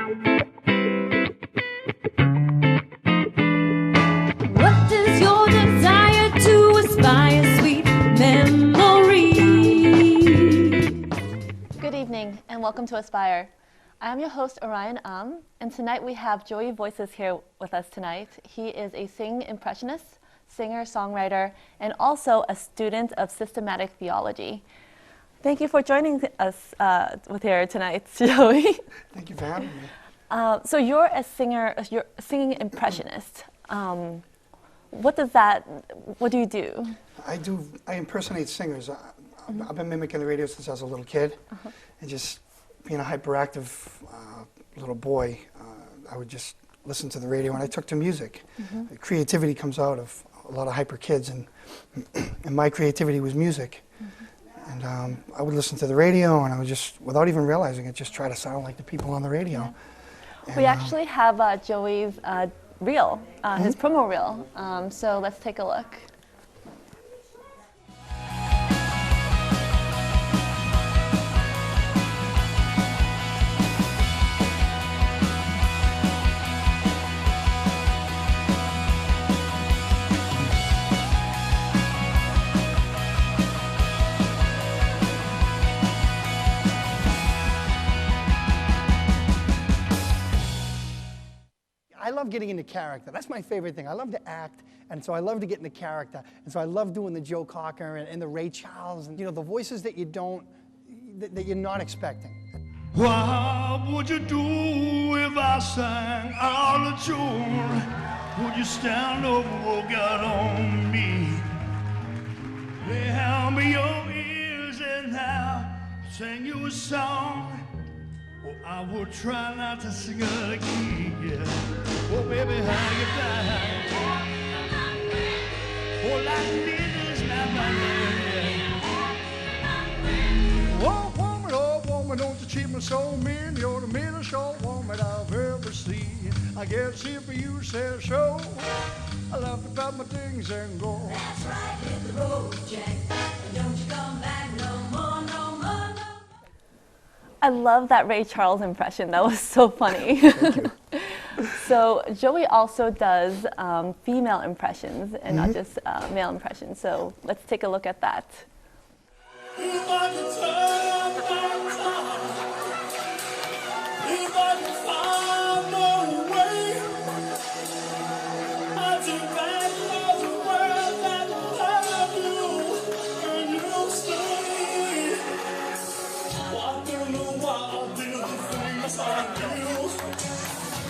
What is your desire to aspire, sweet memory? Good evening and welcome to Aspire. I am your host Oriun, and tonight we have Joey Voices here with us tonight. He is a singing impressionist, singer, songwriter, and also a student of systematic theology. Thank you for joining us with here tonight, Joey. Thank you for having me. So you're a singer, you're a singing impressionist. What do you do? I impersonate singers. I've been mimicking the radio since I was a little kid. And just being a hyperactive little boy, I would just listen to the radio and I took to music. Creativity comes out of a lot of hyper kids, and my creativity was music. And I would listen to the radio and I would just, without even realizing it, just try to sound like the people on the radio. And, we actually have Joey's reel, his promo reel, so let's take a look. I love getting into character. That's my favorite thing. I love to act, and so I love to get into character. And so I love doing the Joe Cocker and the Ray Charles, and the voices that that you're not expecting. What would you do if I sang out of tune? Would you stand up or get on me? Lay me your ears and I'll sing you a song. Oh, I would try not to sing it again. Oh, baby, how you back? All I need is my money. Oh, woman, don't you treat me so mean. You're the meanest old woman I've ever seen. I guess if you say so, I'll have to pack my things and go. That's right, hit the road, Jack. And don't you come back no more, no more, no. I love that Ray Charles impression. That was so funny. Thank you. So Joey also does female impressions and not just male impressions. So let's take a look at that.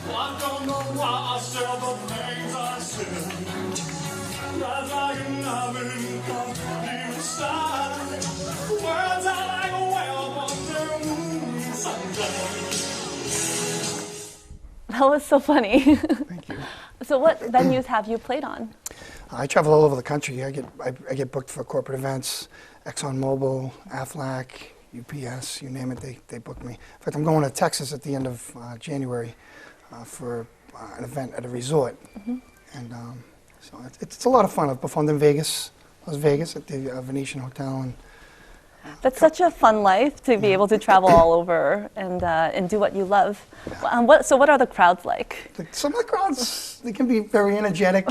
I don't know why I said the things I said. That's like nothing comes from the inside. Words are like a whale under moon sunshine. That was so funny. Thank you. So what venues have you played on? I travel all over the country. I get booked for corporate events, ExxonMobil, Aflac, UPS, you name it, they book me. In fact, I'm going to Texas at the end of January for an event at a resort. And so it's a lot of fun. I've performed in Vegas, Las Vegas at the Venetian Hotel. And That's such a fun life to be able to travel all over and do what you love. So what are the crowds like? some of the crowds, they can be very energetic.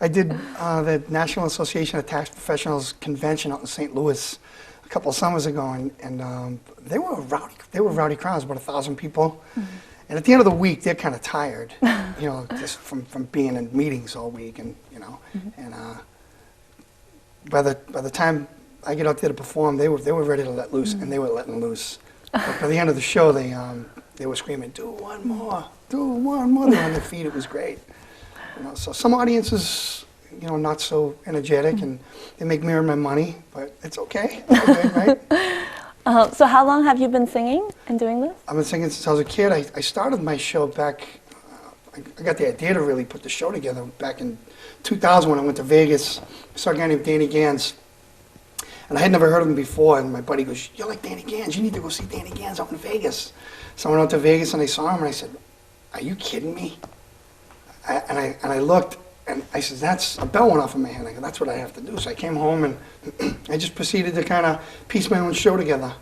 I did the National Association of Tax Professionals convention out in St. Louis a couple of summers ago, and they were rowdy crowds, about 1,000 people. And at the end of the week, they're kind of tired, just from being in meetings all week, and and by the time I get out there to perform, they were ready to let loose, and they were letting loose. But by the end of the show, they were screaming, "Do one more, do one more!" They were on their feet. It was great. So some audiences, not so energetic, and they make me earn my money, but it's okay. It's okay, right? So how long have you been singing and doing this? I've been singing since I was a kid. I started my show back, I got the idea to really put the show together back in 2000 when I went to Vegas. I saw a guy named Danny Gans, and I had never heard of him before, and my buddy goes, "You're like Danny Gans, you need to go see Danny Gans out in Vegas." So I went out to Vegas and I saw him and I said, "Are you kidding me?" And I looked, and I said, a bell went off in my head. I go, "That's what I have to do." So I came home and I just proceeded to kind of piece my own show together.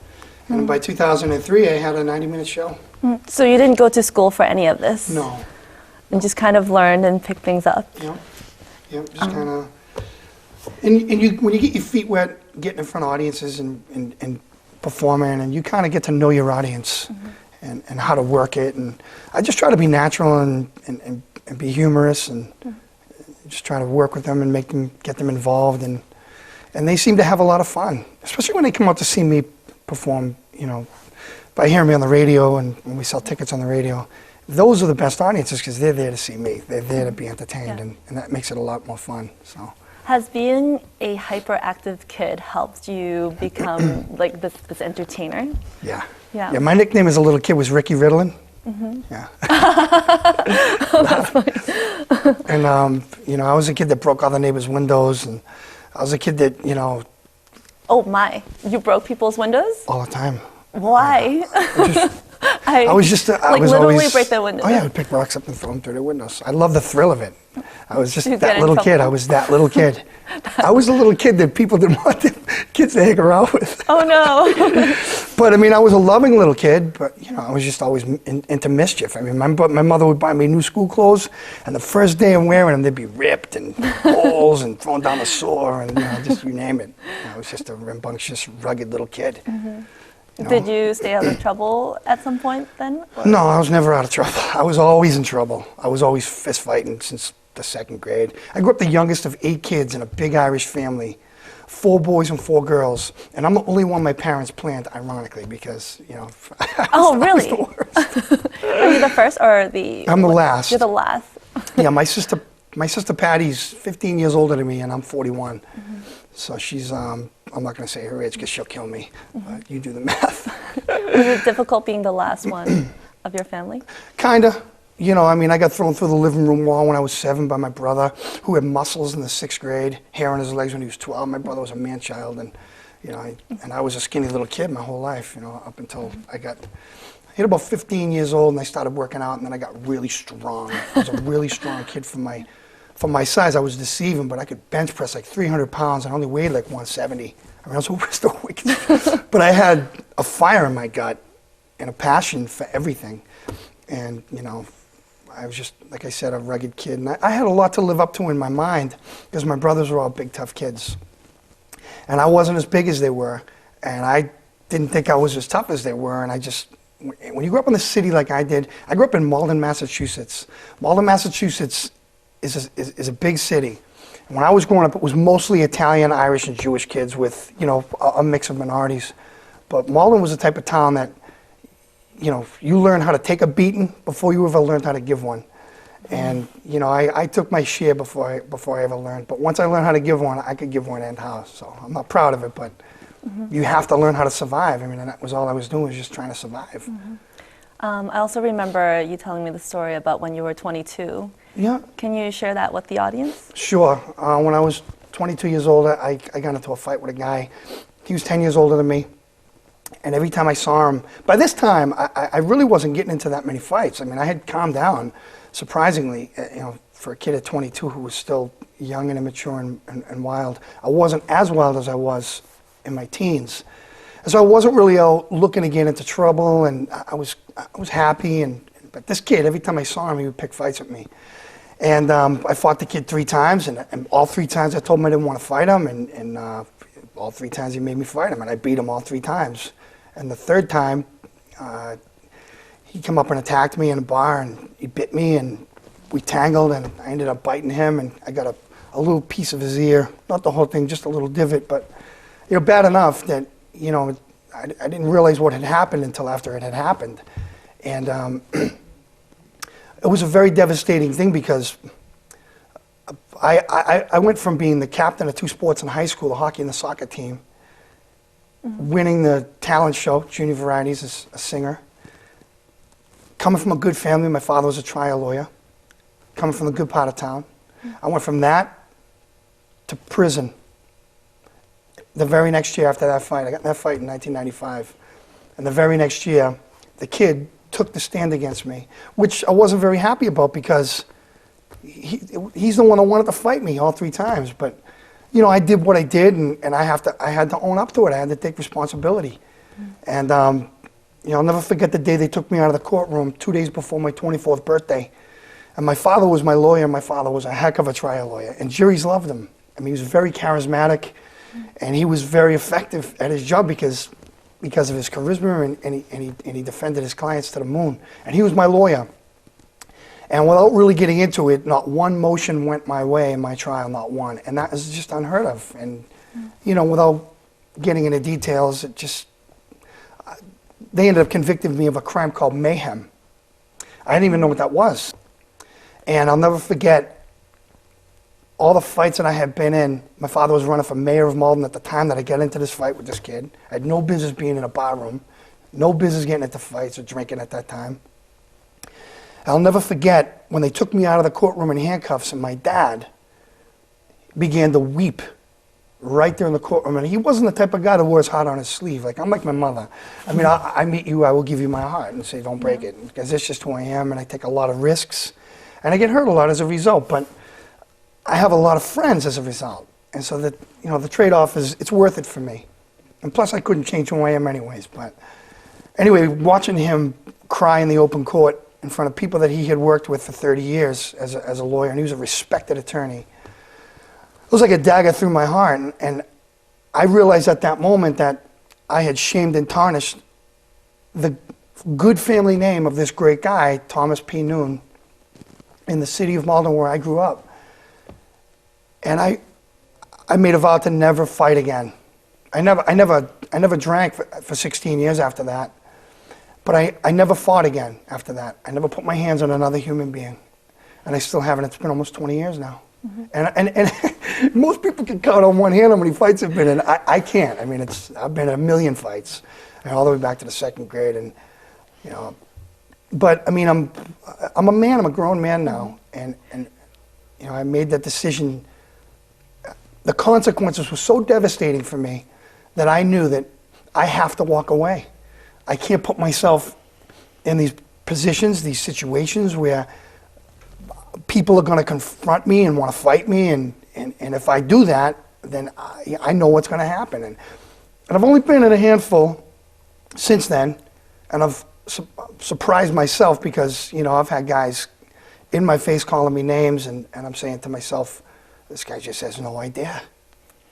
And by 2003, I had a 90-minute show. So you didn't go to school for any of this? No. And just kind of learned and picked things up? Yep. Yep. Just kind of. And you, when you get your feet wet, getting in front of audiences and performing, and you kind of get to know your audience and how to work it. And I just try to be natural and be humorous and just try to work with them and get them involved. And they seem to have a lot of fun, especially when they come out to see me perform, you know, by hearing me on the radio and when we sell tickets on the radio. Those are the best audiences because they're there to see me. They're there to be entertained, and that makes it a lot more fun. So. Has being a hyperactive kid helped you become like this entertainer? Yeah. Yeah. Yeah. My nickname as a little kid was Ricky Ritalin. Yeah. That's funny. And you know, I was a kid that broke all the neighbors' windows, and I was a kid that, you know, Oh my, you broke people's windows? all the time. Why? I was just, I like was literally always, break their windows. Oh yeah, I would pick rocks up and throw them through the windows. I love the thrill of it. I was just You get that in little kid. trouble. I was that little kid. I was a little kid that people didn't want the kids to hang around with. Oh no. But I mean, I was a loving little kid, but you know, I was just always into mischief. I mean, my mother would buy me new school clothes, and the first day I'm wearing them, they'd be ripped and holes and thrown down the sewer, and you know, just you name it. You know, I was just a rambunctious, rugged little kid. You know? Did you stay out of trouble at some point then? Or- No, I was never out of trouble. I was always in trouble. I was always fist fighting since the 2nd grade. I grew up the youngest of 8 kids in a big Irish family, 4 boys and 4 girls, and I'm the only one my parents planned, ironically, because, you know, Oh, I was really? the worst. Are you the first or the? I'm the last. You're the last. Yeah, my sister Patty's 15 years older than me, and I'm 41. So she's, I'm not going to say her age because she'll kill me, but you do the math. Was it difficult being the last one of your family? Kinda. You know, I mean, I got thrown through the living room wall when I was 7 by my brother, who had muscles in the 6th grade, hair on his legs when he was 12. My brother was a man-child, and, you know, I was a skinny little kid my whole life, you know, up until I hit about 15 years old, and I started working out, and then I got really strong. I was a really strong kid for my size. I was deceiving, but I could bench press like 300 pounds, and I only weighed like 170. I mean, I was still wicked. But I had a fire in my gut and a passion for everything. And, you know, I was just, like I said, a rugged kid. And I had a lot to live up to in my mind because my brothers were all big, tough kids. And I wasn't as big as they were. And I didn't think I was as tough as they were. And I just, when you grow up in the city like I did, I grew up in Malden, Massachusetts. Malden, Massachusetts is a big city. And when I was growing up, it was mostly Italian, Irish, and Jewish kids with, you know, a mix of minorities. But Malden was the type of town that, you know, you learn how to take a beating before you ever learned how to give one. And, you know, I took my share before I ever learned. But once I learned how to give one, I could give one and how. So I'm not proud of it, but you have to learn how to survive. I mean, and that was all I was doing, was just trying to survive. I also remember you telling me the story about when you were 22. Yeah. Can you share that with the audience? Sure. When I was 22 years old, I got into a fight with a guy. He was 10 years older than me. And every time I saw him, by this time, I really wasn't getting into that many fights. I mean, I had calmed down, surprisingly, you know, for a kid at 22 who was still young and immature and wild. I wasn't as wild as I was in my teens. And so I wasn't really out looking to get into trouble, and I was happy. But this kid, every time I saw him, he would pick fights with me. And I fought the kid 3 times, and all 3 times I told him I didn't want to fight him, and all 3 times he made me fight him, and I beat him all 3 times. And the 3rd time, he came up and attacked me in a bar, and he bit me, and we tangled, and I ended up biting him, and I got a little piece of his ear, not the whole thing, just a little divot, but, you know, bad enough that, you know, I didn't realize what had happened until after it had happened. And it was a very devastating thing because I went from being the captain of 2 sports in high school, the hockey and the soccer team, winning the talent show, Junior Varieties, as a singer, coming from a good family. My father was a trial lawyer, coming from the good part of town. I went from that to prison. The very next year after that fight, I got in that fight in 1995, and the very next year, the kid took the stand against me, which I wasn't very happy about because he's the one that wanted to fight me all 3 times. But, you know, I did what I did, and I had to own up to it. I had to take responsibility. And I'll never forget the day they took me out of the courtroom 2 days before my 24th birthday. And my father was my lawyer. My father was a heck of a trial lawyer. And juries loved him. I mean, he was very charismatic, and he was very effective at his job because of his charisma, and he defended his clients to the moon. And he was my lawyer. And without really getting into it, not one motion went my way in my trial, not one. And that is just unheard of. And, without getting into details, they ended up convicting me of a crime called mayhem. I didn't even know what that was. And I'll never forget all the fights that I had been in. My father was running for mayor of Malden at the time that I got into this fight with this kid. I had no business being in a bar room, no business getting into fights or drinking at that time. I'll never forget when they took me out of the courtroom in handcuffs, and my dad began to weep right there in the courtroom. And he wasn't the type of guy that wore his heart on his sleeve. Like, I'm like my mother. I mean, I meet you, I will give you my heart, and say, don't break it, because that's just who I am, and I take a lot of risks. And I get hurt a lot as a result, but I have a lot of friends as a result. And so that, the trade-off is, it's worth it for me. And plus, I couldn't change who I am anyways. But anyway, watching him cry in the open court in front of people that he had worked with for 30 years as a lawyer, and he was a respected attorney, it was like a dagger through my heart. And I realized at that moment that I had shamed and tarnished the good family name of this great guy, Thomas P. Noon, in the city of Malden where I grew up. And I made a vow to never fight again. I never drank for 16 years after that. But I never fought again after that. I never put my hands on another human being. And I still haven't. It's been almost 20 years now. And most people can count on one hand how many fights I've been in. I can't. I mean, I've been in a million fights, and all the way back to the second grade. And, but I mean, I'm a man. I'm a grown man now. And I made that decision. The consequences were so devastating for me that I knew that I have to walk away. I can't put myself in these positions, these situations where people are going to confront me and want to fight me, and if I do that, then I know what's going to happen. And I've only been in a handful since then, and I've surprised myself because, I've had guys in my face calling me names, and I'm saying to myself, this guy just has no idea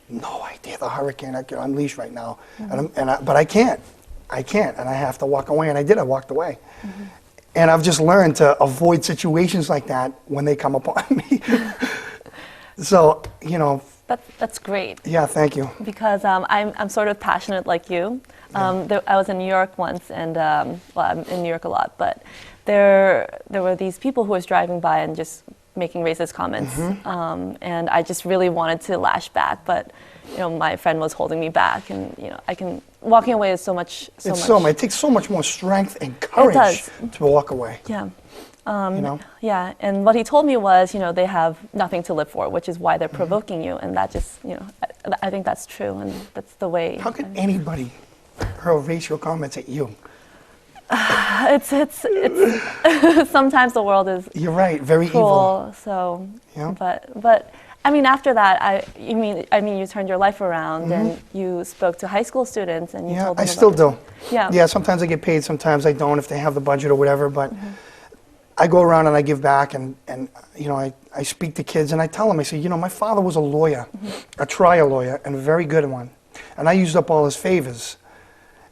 the hurricane I can unleash right now. But I can't, and I have to walk away, and I did. I walked away. And I've just learned to avoid situations like that when they come upon me. So, That's great. Yeah, thank you. Because I'm sort of passionate like you. I was in New York once, and I'm in New York a lot, but there were these people who was driving by and just making racist comments, and I just really wanted to lash back, but my friend was holding me back, and walking away is so much. It takes so much more strength and courage to walk away. Yeah. Yeah, and what he told me was, they have nothing to live for, which is why they're provoking you, and that just, I think that's true, and that's the way. How can anybody hurl racial comments at you? It's sometimes the world is. You're right, very cruel, evil. So, Yeah. but I mean, after that, you turned your life around, and you spoke to high school students, and you told them. I still do. Yeah. Yeah, sometimes I get paid, sometimes I don't, if they have the budget or whatever, but I go around and I give back, and I speak to kids, and I tell them, I say, my father was a lawyer, a trial lawyer, and a very good one, and I used up all his favors.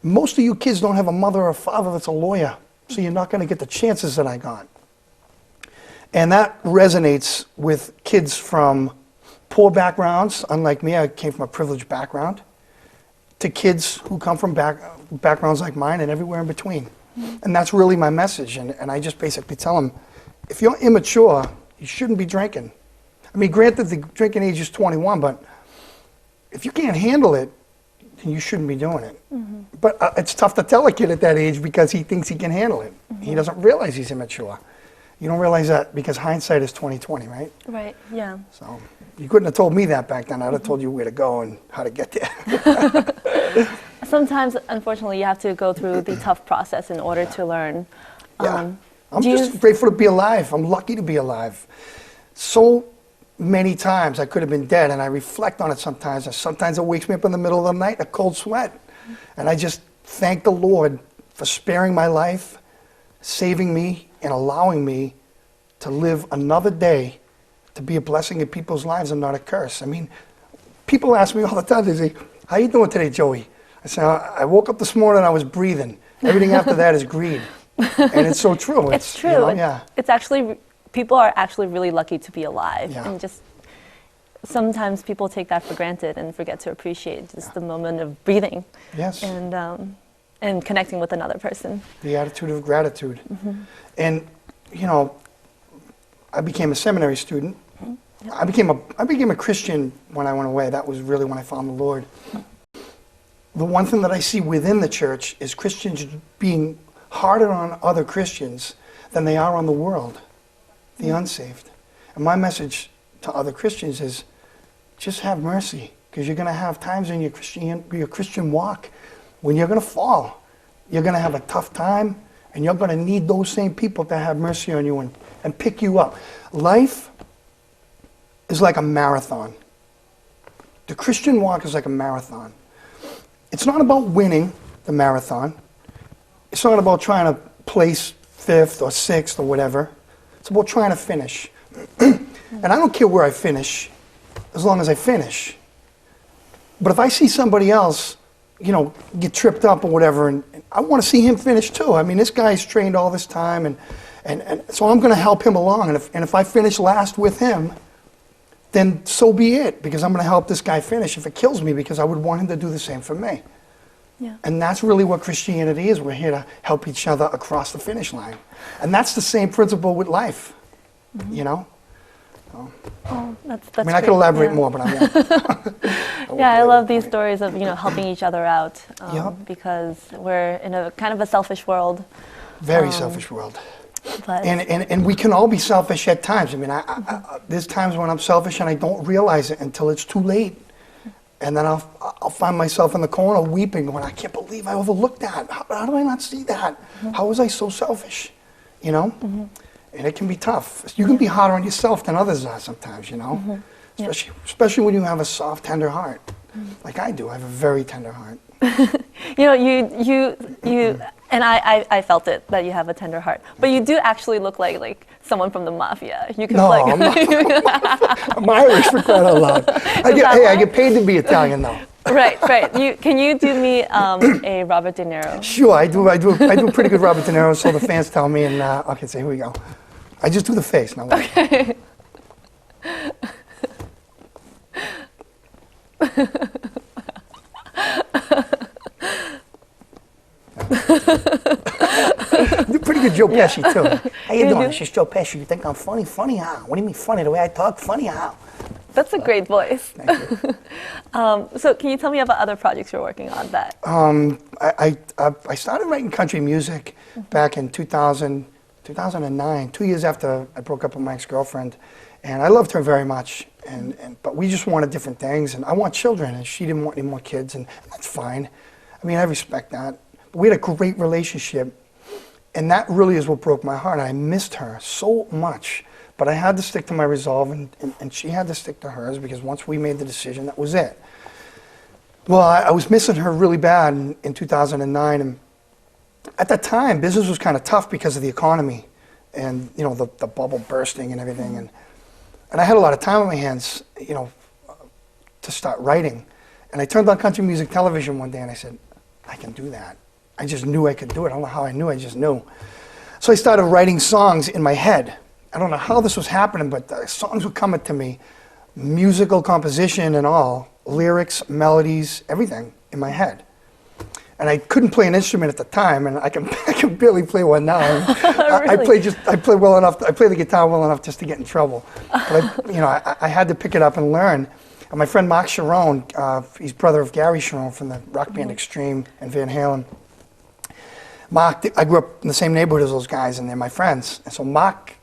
Most of you kids don't have a mother or a father that's a lawyer, so you're not going to get the chances that I got. And that resonates with kids from poor backgrounds, unlike me. I came from a privileged background, to kids who come from backgrounds like mine and everywhere in between. And that's really my message. And I just basically tell them, if you're immature, you shouldn't be drinking. I mean, granted, the drinking age is 21, but if you can't handle it, then you shouldn't be doing it. But it's tough to tell a kid at that age because he thinks he can handle it. He doesn't realize he's immature. You don't realize that because hindsight is 20/20, right? Right. Yeah. So you couldn't have told me that back then. I'd have told you where to go and how to get there. Sometimes, unfortunately, you have to go through the tough process in order to learn. Yeah. I'm just grateful to be alive. I'm lucky to be alive. So many times I could have been dead, and I reflect on it sometimes. And sometimes it wakes me up in the middle of the night, a cold sweat. And I just thank the Lord for sparing my life, saving me, and allowing me to live another day to be a blessing in people's lives and not a curse. I mean, people ask me all the time, they say, how you doing today, Joey? I say, I woke up this morning, I was breathing. Everything after that is greed. And it's so true. It's true. You know, yeah. It's actually, people are actually really lucky to be alive. Yeah. And just sometimes people take that for granted and forget to appreciate just the moment of breathing. Yes. And connecting with another person. The attitude of gratitude. And, you know, I became a seminary student. I became a Christian when I went away. That was really when I found the Lord. The one thing that I see within the church is Christians being harder on other Christians than they are on the world, the unsaved. And my message to other Christians is just have mercy, because you're going to have times in your Christian walk when you're going to fall. You're going to have a tough time, and you're going to need those same people to have mercy on you and pick you up. Life is like a marathon. The Christian walk is like a marathon. It's not about winning the marathon. It's not about trying to place 5th or 6th or whatever. It's about trying to finish. And I don't care where I finish, as long as I finish. But if I see somebody else, you know, get tripped up or whatever, and I want to see him finish too. I mean, this guy's trained all this time, and so I'm going to help him along. And if I finish last with him, then so be it, because I'm going to help this guy finish if it kills me, because I would want him to do the same for me. Yeah. And that's really what Christianity is. We're here to help each other across the finish line. And that's the same principle with life, you know? Oh, that's I mean, I could elaborate more, but I won't. Yeah, I love these stories of, you know, helping each other out, Yep. because we're in a kind of a selfish world. Very selfish world. But And we can all be selfish at times. I mean, there's times when I'm selfish and I don't realize it until it's too late. And then I'll find myself in the corner weeping, going, I can't believe I overlooked that. How do I not see that? How was I so selfish? You know? And it can be tough. You can be harder on yourself than others are sometimes, you know? Especially when you have a soft, tender heart. Like I do. I have a very tender heart. you know, you, and I felt it, that you have a tender heart. But you do actually look like someone from the mafia. You can No, I'm not. I'm Irish, for crying out loud. I get paid to be Italian, though. Right. Can you do me a Robert De Niro? Sure, I do a pretty good Robert De Niro, so the fans tell me, and okay, so here we go. I just do the face. Now, okay. Do pretty good Joe Pesci, too. How you doing? This is Joe Pesci. You think I'm funny? Funny how? What do you mean funny? The way I talk? Funny how? That's a great voice. Thank you. So can you tell me about other projects you're working on that? I started writing country music back in 2009, 2 years after I broke up with my ex-girlfriend. And I loved her very much, but we just wanted different things. And I want children, and she didn't want any more kids, and that's fine. I mean, I respect that. But we had a great relationship, and that really is what broke my heart. I missed her so much. But I had to stick to my resolve, and she had to stick to hers, because once we made the decision, that was it. Well, I was missing her really bad in 2009, and at that time, business was kind of tough because of the economy, and you know, the bubble bursting and everything, and I had a lot of time on my hands, you know, to start writing. And I turned on country music television one day, and I said, I can do that. I just knew I could do it. I don't know how I knew, I just knew. So I started writing songs in my head. I don't know how this was happening, but the songs were coming to me, musical composition and all, lyrics, melodies, everything in my head. And I couldn't play an instrument at the time, and I can barely play one now. Really? I play well enough. I play the guitar well enough just to get in trouble. But I had to pick it up and learn. And my friend Mark Sharon, he's brother of Gary Sharon from the rock band Extreme and Van Halen. Mark, I grew up in the same neighborhood as those guys, and they're my friends. And so Mark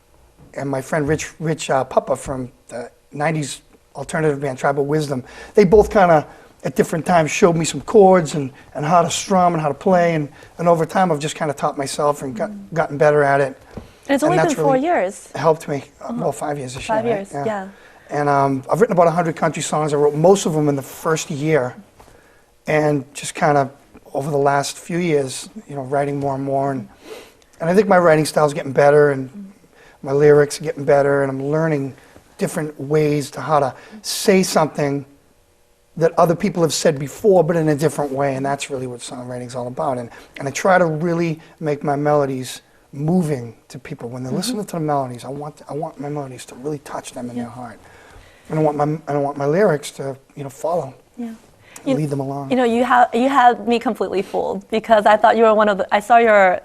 and my friend Rich Puppa from the 90s alternative band Tribal Wisdom, they both kind of at different times showed me some chords and how to strum and how to play, and over time I've just kind of taught myself and gotten better at it. And it's only been 4 years. It helped me. Well, 5 years this year. 5 years, right? yeah. And I've written about 100 country songs. I wrote most of them in the first year, and just kind of over the last few years, you know, writing more and more, and I think my writing style is getting better, and my lyrics are getting better, and I'm learning different ways to how to say something that other people have said before, but in a different way, and that's really what songwriting is all about. And I try to really make my melodies moving to people when they're listening to the melodies. I want my melodies to really touch them in their heart, and I want my lyrics to, you know, follow. Yeah. Lead them along. You know, you had me completely fooled, because I thought you were one of the. I saw your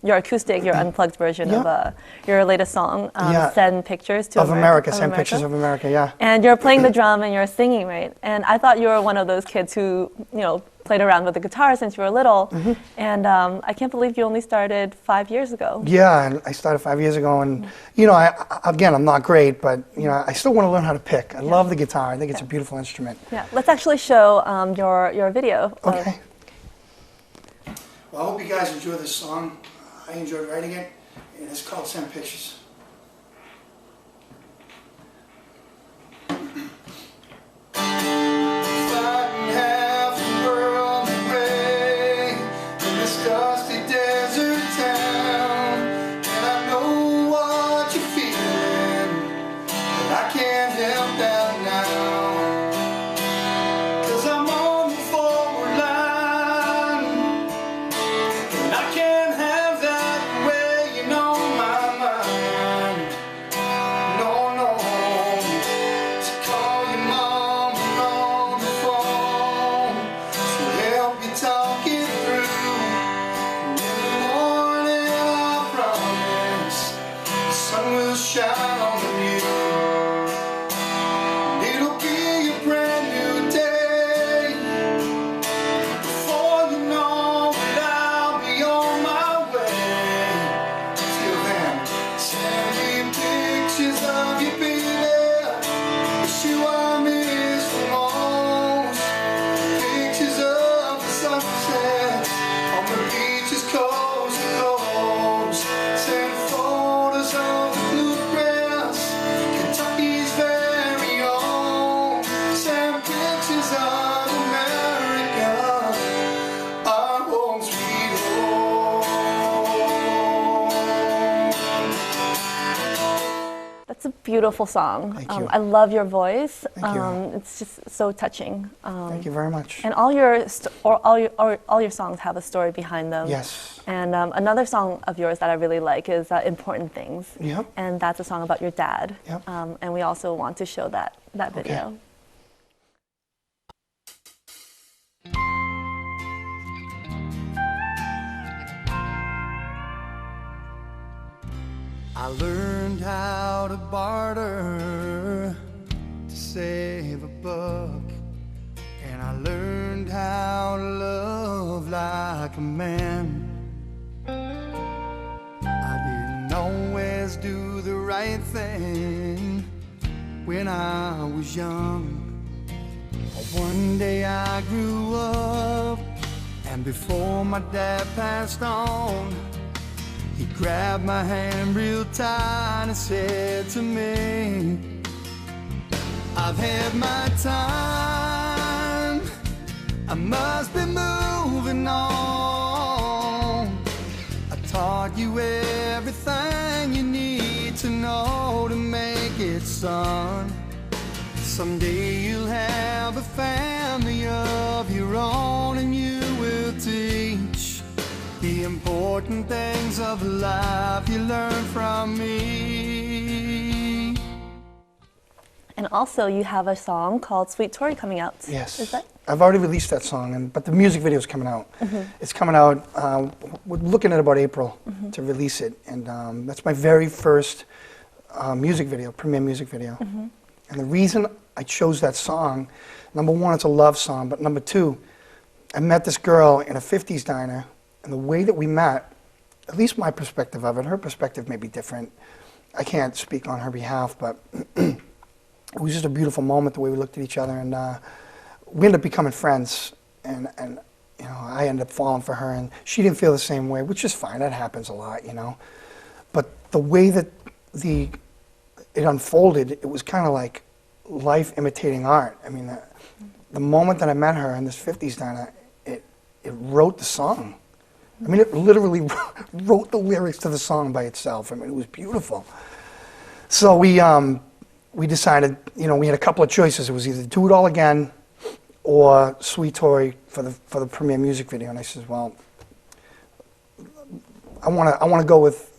acoustic, your unplugged version of your latest song, "Send Pictures to of America." Send Pictures of America. Yeah. And you're playing the drum and you're singing, right? And I thought you were one of those kids who, you know, played around with the guitar since you were little. And I can't believe you only started 5 years ago. Yeah, and I started 5 years ago, and you know, I'm not great, but you know, I still want to learn how to pick. I love the guitar. I think it's a beautiful instrument. Yeah, let's actually show your video. Okay. Well, I hope you guys enjoy this song. I enjoyed writing it, and it's called "Send Pictures." That's a beautiful song. Thank you. I love your voice. Thank you. It's just so touching. Thank you very much. And all your songs have a story behind them. Yes. And another song of yours that I really like is "Important Things." Yep. And that's a song about your dad. Yep. And we also want to show that video. Okay. I learned how to barter to save a buck, and I learned how to love like a man. I didn't always do the right thing when I was young. One day I grew up, and before my dad passed on, he grabbed my hand real tight and said to me, I've had my time, I must be moving on. I taught you everything you need to know to make it, son. Someday you'll have a family of your own, and you will teach the important things of life you learn from me. And also, you have a song called "Sweet Tori" coming out. Yes. Is that? I've already released that song, but the music video is coming out. It's coming out, we're looking at about April to release it. And that's my very first music video, premiere music video. And the reason I chose that song, number one, it's a love song, but number two, I met this girl in a 50s diner, and the way that we met, at least my perspective of it, her perspective may be different. I can't speak on her behalf, but it was just a beautiful moment, the way we looked at each other, and we ended up becoming friends, and you know, I ended up falling for her, and she didn't feel the same way, which is fine, that happens a lot, you know. But the way that it unfolded, it was kind of like life imitating art. I mean, the moment that I met her in this 50s diner, it wrote the song. I mean, it literally wrote the lyrics to the song by itself. I mean, it was beautiful. So we decided, you know, we had a couple of choices. It was either Do It All Again or Sweet Toy for the premiere music video. And I said, well, I want to go with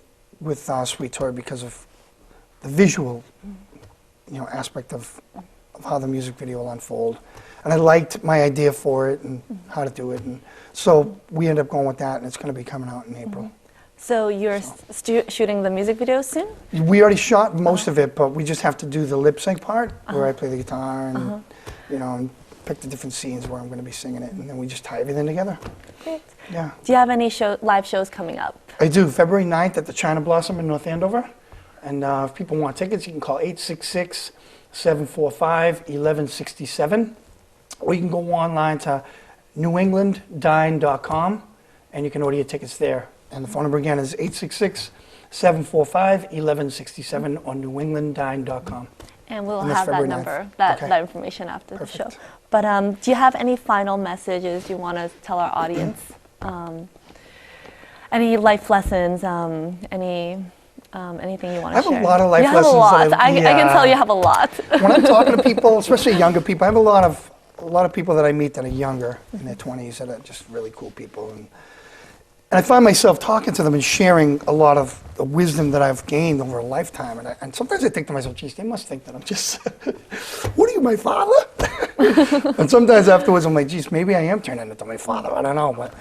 Sweet Toy because of the visual, you know, aspect of how the music video will unfold. And I liked my idea for it and how to do it. And so we ended up going with that, and it's going to be coming out in April. So you're shooting the music video soon? We already shot most of it, but we just have to do the lip sync part where I play the guitar and, you know, and pick the different scenes where I'm going to be singing it, and then we just tie everything together. Great. Yeah. Do you have any live shows coming up? I do. February 9th at the China Blossom in North Andover. And if people want tickets, you can call 866-745-1167. Or you can go online to newenglanddine.com, and you can order your tickets there. And the phone number again is 866-745-1167 on newenglanddine.com. And we'll And that's have that February 9th. number, that information after the show. But do you have any final messages you want to tell our audience? Any life lessons? Anything you want to share? I have a lot of life you lessons. Have a lot. I can tell you yeah. have a lot. When I'm talking to people, especially younger people, I have a lot of people that I meet that are younger in their 20s that are just really cool people. And I find myself talking to them and sharing a lot of the wisdom that I've gained over a lifetime. And sometimes I think to myself, geez, they must think that I'm just, what are you, my father? And sometimes afterwards I'm like, geez, maybe I am turning into my father. I don't know. But,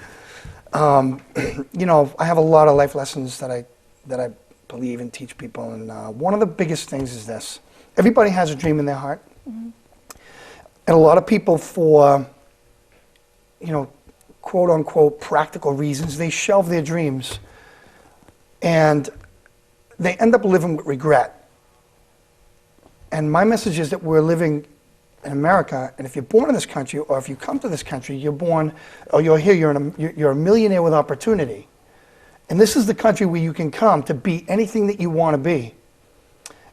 you know, I have a lot of life lessons that I believe and teach people. And one of the biggest things is this. Everybody has a dream in their heart. And a lot of people, for, you know, quote unquote practical reasons, they shelve their dreams and they end up living with regret. And my message is that we're living in America, and if you're born in this country, or if you come to this country, you're born, or you're here, you're a millionaire with opportunity. And this is the country where you can come to be anything that you want to be.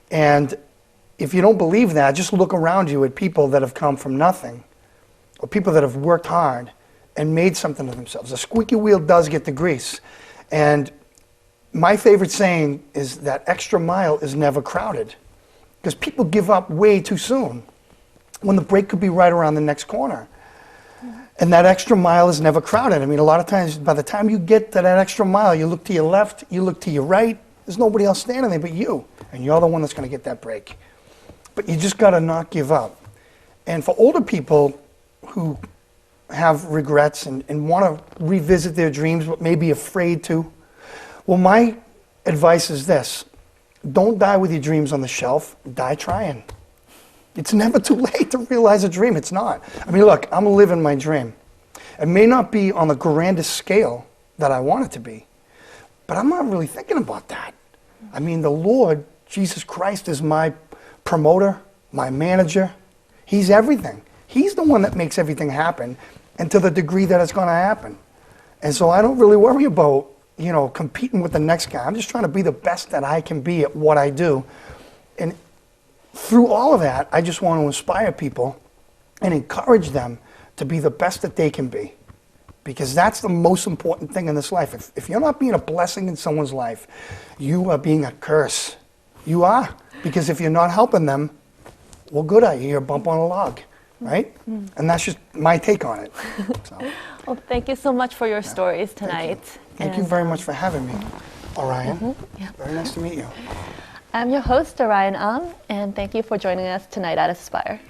And if you don't believe that, just look around you at people that have come from nothing, or people that have worked hard and made something of themselves. The squeaky wheel does get the grease. And my favorite saying is that extra mile is never crowded, because people give up way too soon when the break could be right around the next corner. And that extra mile is never crowded. I mean, a lot of times, by the time you get to that extra mile, you look to your left, you look to your right, there's nobody else standing there but you. And you're the one that's going to get that break. But you just got to not give up. And for older people who have regrets and want to revisit their dreams but may be afraid to, well, my advice is this. Don't die with your dreams on the shelf. Die trying. It's never too late to realize a dream. It's not. I mean, look, I'm living my dream. It may not be on the grandest scale that I want it to be, but I'm not really thinking about that. I mean, the Lord, Jesus Christ, is my promoter, my manager. He's everything. He's the one that makes everything happen, and to the degree that it's going to happen. And so I don't really worry about, you know, competing with the next guy. I'm just trying to be the best that I can be at what I do. And through all of that, I just want to inspire people and encourage them to be the best that they can be. Because that's the most important thing in this life. If you're not being a blessing in someone's life, you are being a curse. You are. Because if you're not helping them, well, good on you. You're a bump on a log, right? And that's just my take on it. So, Well, thank you so much for your stories tonight. thank you very much for having me, Orion. Yeah. Very nice to meet you. I'm your host, Oriun, and thank you for joining us tonight at Aspire.